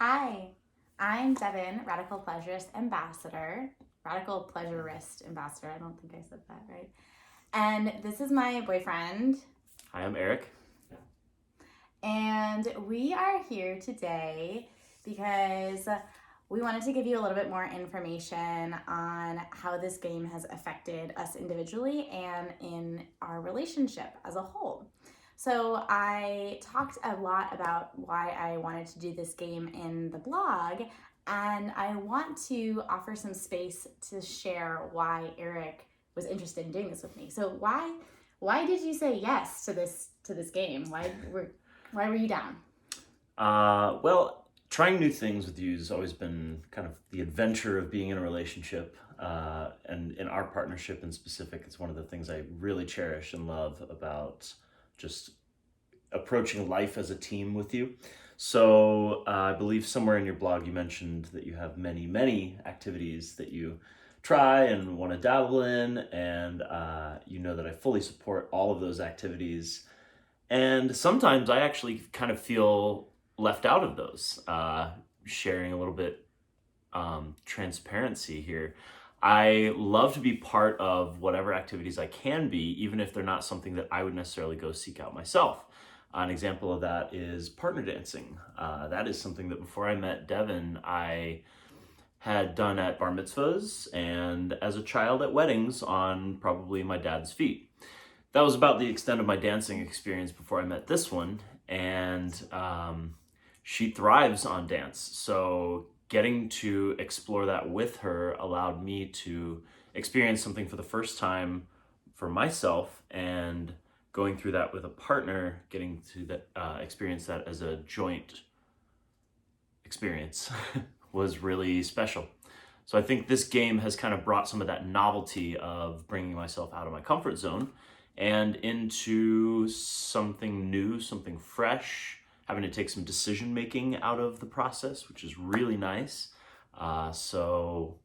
Hi, I'm Devin, Radical Pleasurist Ambassador. Radical Pleasurist Ambassador. I don't think I said that right. And this is my boyfriend. Hi, I'm Eric. And we are here today because we wanted to give you a little bit more information on how this game has affected us individually and in our relationship as a whole. So, I talked a lot about why I wanted to do this game in the blog, and I want to offer some space to share why Eric was interested in doing this with me. So, why did you say yes to this game? Why were you down? Well, trying new things with you has always been kind of the adventure of being in a relationship. And in our partnership in specific, it's one of the things I really cherish and love about just approaching life as a team with you. So I believe somewhere in your blog you mentioned that you have many, many activities that you try and want to dabble in. And you know that I fully support all of those activities. And sometimes I actually kind of feel left out of those. Sharing a little bit transparency here. I love to be part of whatever activities I can be, even if they're not something that I would necessarily go seek out myself. An example of that is partner dancing. That is something that before I met Devin, I had done at bar mitzvahs and as a child at weddings on probably my dad's feet. That was about the extent of my dancing experience before I met this one. And she thrives on dance. So getting to explore that with her allowed me to experience something for the first time for myself, and going through that with a partner, getting to experience that as a joint experience was really special. So I think this game has kind of brought some of that novelty of bringing myself out of my comfort zone and into something new, something fresh, having to take some decision making out of the process, which is really nice. So,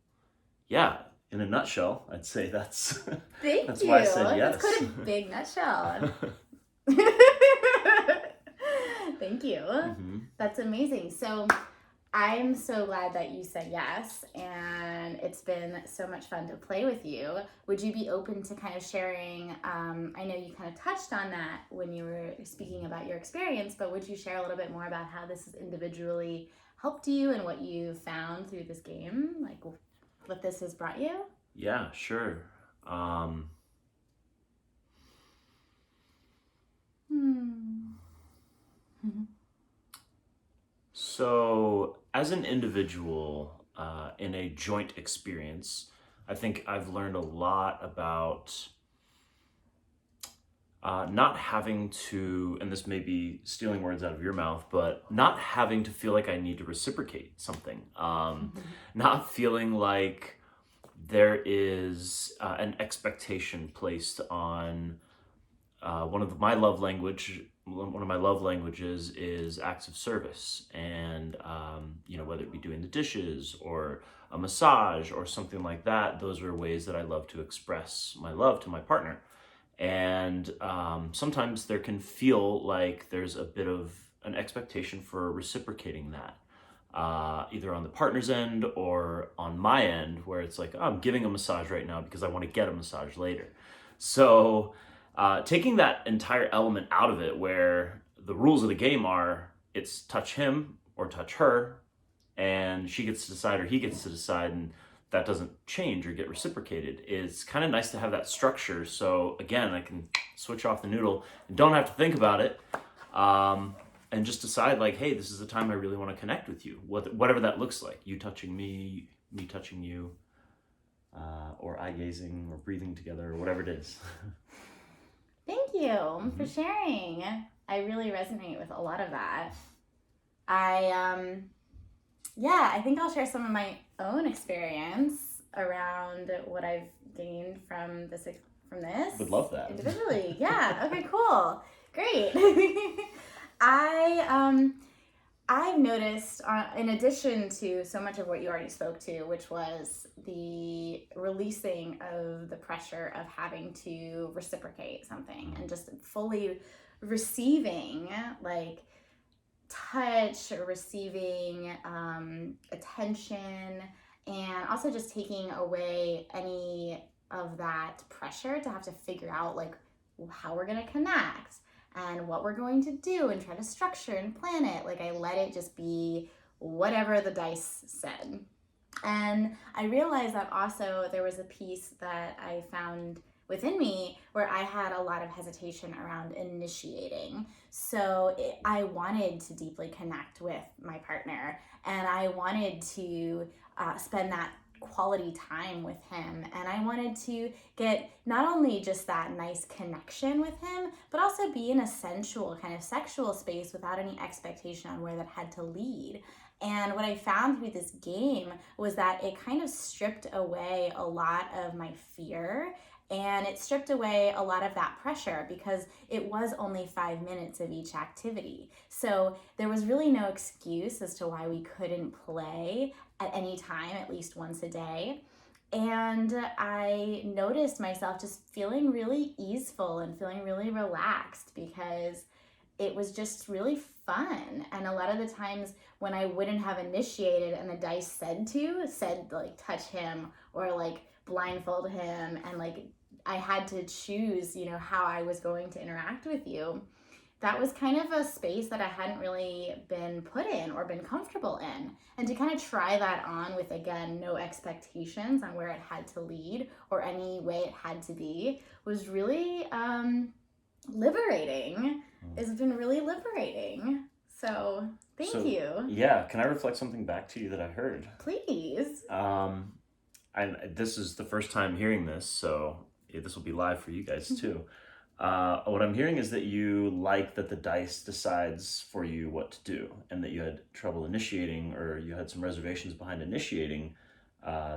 yeah, in a nutshell, I'd say that's Thank that's you. why I said That's yes. quite a big nutshell. Thank you. hmm That's amazing. So I'm so glad that you said yes, and it's been so much fun to play with you. Would you be open to kind of sharing? I know you kind of touched on that when you were speaking about your experience, but would you share a little bit more about how this has individually helped you and what you found through this game? Like what this has brought you? Yeah, sure. Um, Hmm. So, as an individual in a joint experience, I think I've learned a lot about not having to, and this may be stealing words out of your mouth, but not having to feel like I need to reciprocate something. Not feeling like there is an expectation placed on one of my love languages is acts of service, and whether it be doing the dishes or a massage or something like that, those are ways that I love to express my love to my partner. And sometimes there can feel like there's a bit of an expectation for reciprocating that, either on the partner's end or on my end, where it's like, oh, I'm giving a massage right now because I want to get a massage later. So taking that entire element out of it, where the rules of the game are it's touch him or touch her, and she gets to decide or he gets to decide, and that doesn't change or get reciprocated. It's kind of nice to have that structure. So again, I can switch off the noodle and don't have to think about it. And just decide like, hey, this is the time I really want to connect with you, whatever that looks like. You touching me, me touching you, or eye gazing or breathing together or whatever it is. Thank you for sharing. I really resonate with a lot of that. I yeah, I think I'll share some of my own experience around what I've gained from this Would love that. individually. Yeah. Okay. Cool. Great. I've noticed, in addition to so much of what you already spoke to, which was the releasing of the pressure of having to reciprocate something and just fully receiving, like, touch or receiving attention, and also just taking away any of that pressure to have to figure out like how we're going to connect and what we're going to do and try to structure and plan it. Like I let it just be whatever the dice said. And I realized that also there was a piece that I found within me where I had a lot of hesitation around initiating. So I wanted to deeply connect with my partner, and I wanted to spend that quality time with him, and I wanted to get not only just that nice connection with him, but also be in a sensual kind of sexual space without any expectation on where that had to lead. And what I found through this game was that it kind of stripped away a lot of my fear, and it stripped away a lot of that pressure because it was only 5 minutes of each activity. So there was really no excuse as to why we couldn't play at any time, at least once a day. And I noticed myself just feeling really easeful and feeling really relaxed because it was just really fun. And a lot of the times when I wouldn't have initiated and the dice said like touch him or like blindfold him, and like I had to choose, how I was going to interact with you. That was kind of a space that I hadn't really been put in or been comfortable in. And to kind of try that on with, again, no expectations on where it had to lead or any way it had to be was really liberating. It's been really liberating. So thank you. Yeah, can I reflect something back to you that I heard? Please. And this is the first time hearing this, so this will be live for you guys too. What I'm hearing is that you like that the dice decides for you what to do, and that you had trouble initiating, or you had some reservations behind initiating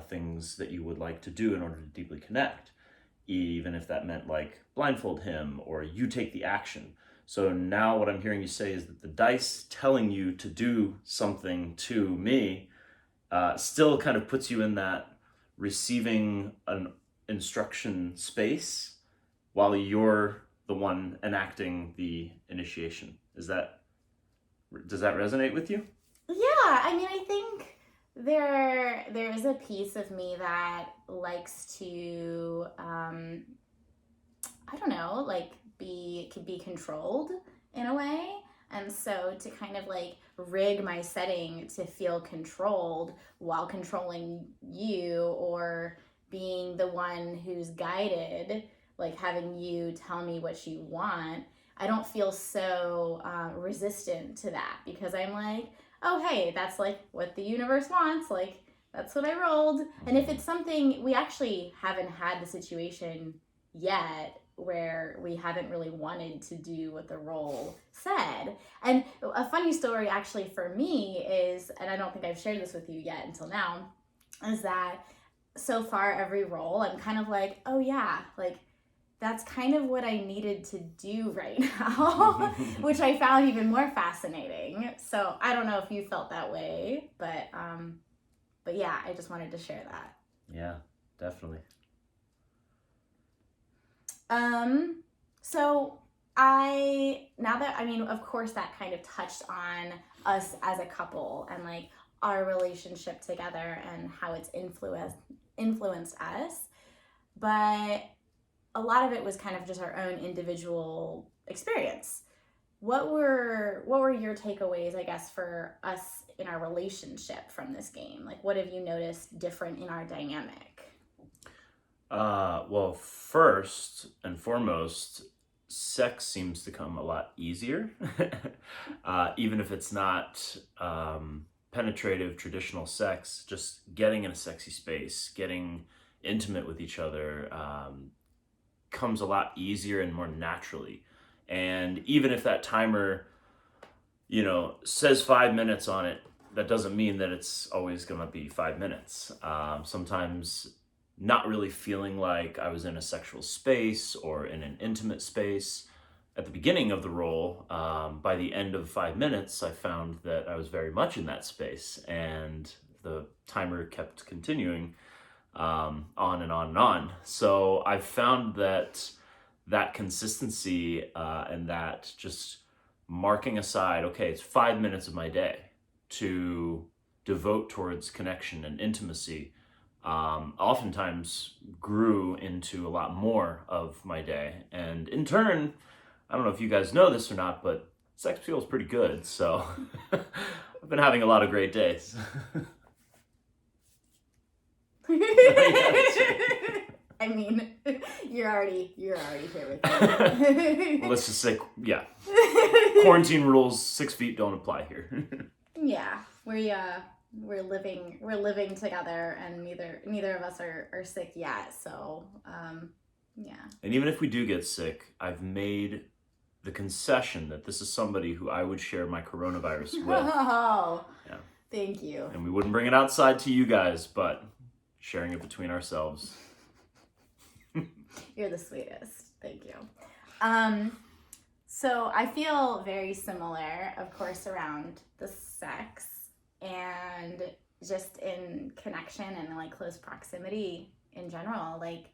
things that you would like to do in order to deeply connect, even if that meant like blindfold him or you take the action. So now what I'm hearing you say is that the dice telling you to do something to me still kind of puts you in that receiving an instruction space while you're the one enacting the initiation. Does that resonate with you? Yeah, I mean, I think there is a piece of me that likes to I don't know, like could be controlled in a way. And so to kind of like rig my setting to feel controlled while controlling you, or being the one who's guided, like having you tell me what you want, I don't feel so resistant to that, because I'm like, oh, hey, that's like what the universe wants. Like, that's what I rolled. And if it's something, we actually haven't had the situation yet where we haven't really wanted to do what the roll said. And a funny story actually for me is, and I don't think I've shared this with you yet until now, is that so far every roll I'm kind of like, oh yeah, like that's kind of what I needed to do right now, which I found even more fascinating. So I don't know if you felt that way, but yeah, I just wanted to share that. Yeah, definitely. So of course that kind of touched on us as a couple and like our relationship together and how it's influenced us. But a lot of it was kind of just our own individual experience. What were your takeaways, I guess, for us in our relationship from this game? Like, what have you noticed different in our dynamic? Well, first and foremost, sex seems to come a lot easier, even if it's not penetrative, traditional sex. Just getting in a sexy space, getting intimate with each other comes a lot easier and more naturally. And even if that timer, says 5 minutes on it, that doesn't mean that it's always going to be 5 minutes. Sometimes not really feeling like I was in a sexual space or in an intimate space at the beginning of the roll, by the end of 5 minutes, I found that I was very much in that space, and the timer kept continuing on and on and on. So I've found that consistency and that just marking aside, okay, it's 5 minutes of my day to devote towards connection and intimacy, oftentimes grew into a lot more of my day. And in turn, I don't know if you guys know this or not, but sex feels pretty good. So I've been having a lot of great days. I mean, you're already here with me. Well, let's just say, yeah, quarantine rules, 6 feet don't apply here. Yeah, we're living together, and neither of us are sick yet. So yeah. And even if we do get sick, I've made the concession that this is somebody who I would share my coronavirus with. Oh, Yeah. Thank you. And we wouldn't bring it outside to you guys, but sharing it between ourselves. You're the sweetest. Thank you. So I feel very similar, of course, around the sex and just in connection and like close proximity in general. Like,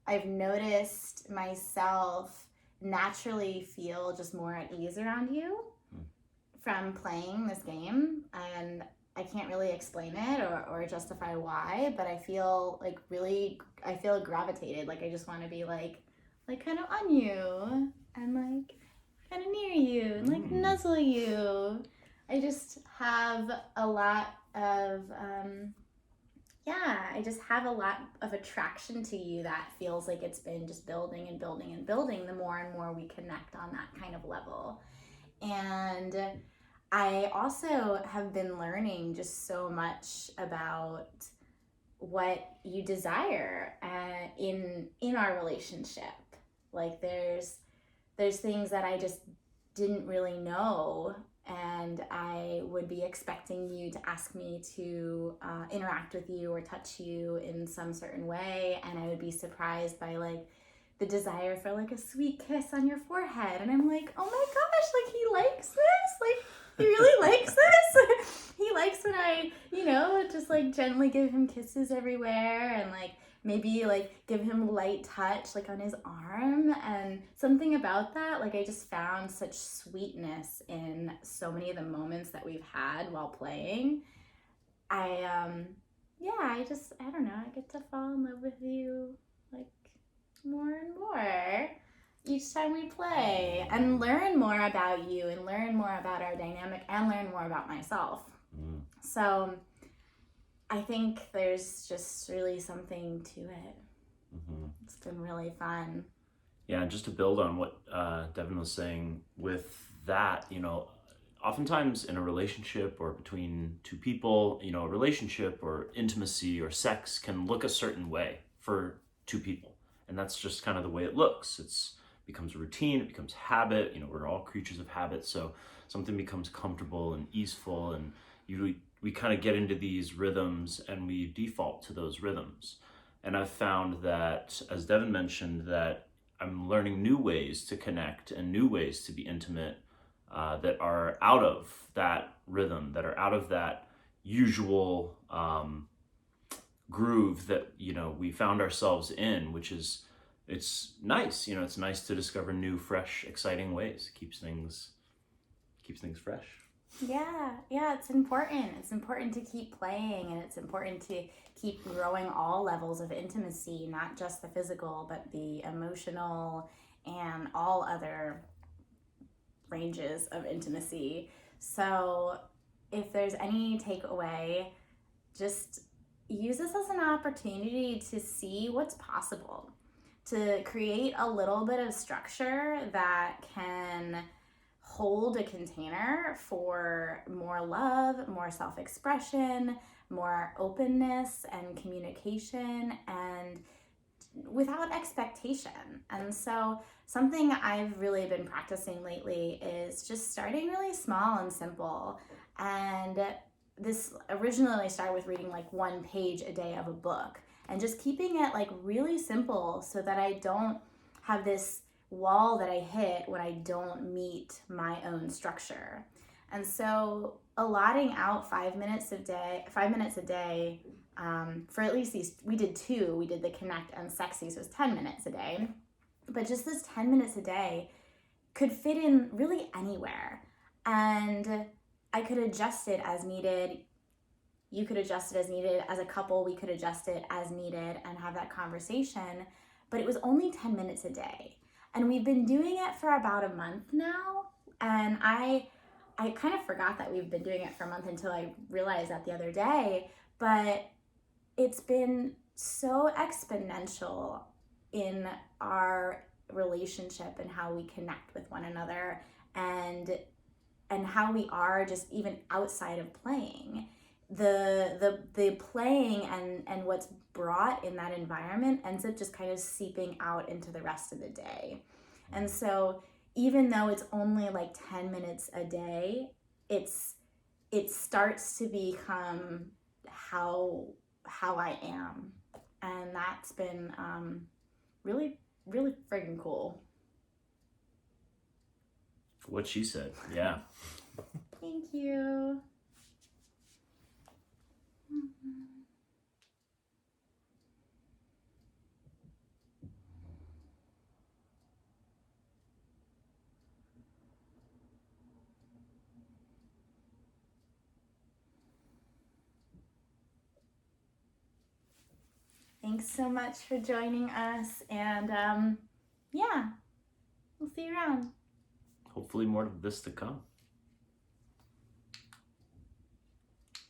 I've noticed myself naturally feel just more at ease around you from playing this game, and I can't really explain it or justify why, but I feel gravitated. Like, I just want to be like kind of on you and like kind of near you and like nuzzle you. I just have a lot of I just have a lot of attraction to you that feels like it's been just building and building and building the more and more we connect on that kind of level. And I also have been learning just so much about what you desire in our relationship. Like, there's things that I just didn't really know, and I would be expecting you to ask me to interact with you or touch you in some certain way, and I would be surprised by like the desire for like a sweet kiss on your forehead, and I'm like, oh my gosh, like he likes this, like he really likes this. He likes when I, just like gently give him kisses everywhere, and like maybe like give him light touch like on his arm. And something about that, like I just found such sweetness in so many of the moments that we've had while playing. I don't know, I get to fall in love with you like more and more each time we play, and learn more about you and learn more about our dynamic and learn more about myself. So I think there's just really something to it. It's been really fun. Yeah, and just to build on what Devin was saying with that, oftentimes in a relationship or between two people, a relationship or intimacy or sex can look a certain way for two people. And that's just kind of the way it looks. It becomes routine, it becomes habit. We're all creatures of habit. So something becomes comfortable and easeful, and we kind of get into these rhythms and we default to those rhythms. And I've found that, as Devin mentioned, that I'm learning new ways to connect and new ways to be intimate that are out of that rhythm, that are out of that usual groove that, we found ourselves in, which is, it's nice. It's nice to discover new, fresh, exciting ways. It keeps things fresh. Yeah, it's important. It's important to keep playing, and it's important to keep growing all levels of intimacy, not just the physical, but the emotional and all other ranges of intimacy. So if there's any takeaway, just use this as an opportunity to see what's possible, to create a little bit of structure that can hold a container for more love, more self-expression, more openness and communication, and without expectation. And so something I've really been practicing lately is just starting really small and simple. And this originally started with reading like 1 page a day of a book, and just keeping it like really simple so that I don't have this wall that I hit when I don't meet my own structure. And so allotting out 5 minutes a day for at least these, we did 2, we did the connect and sexy, so it was 10 minutes a day. But just this 10 minutes a day could fit in really anywhere. And I could adjust it as needed. You could adjust it as needed. As a couple, we could adjust it as needed and have that conversation. But it was only 10 minutes a day. And we've been doing it for about a month now. And I kind of forgot that we've been doing it for a month until I realized that the other day. But it's been so exponential in our relationship and how we connect with one another, and how we are just even outside of playing. The playing and what's brought in that environment ends up just kind of seeping out into the rest of the day. And so even though it's only like 10 minutes a day, it starts to become how I am. And that's been really, really friggin' cool. What she said, yeah. Thank you. Thanks so much for joining us, and yeah, we'll see you around. Hopefully more of this to come.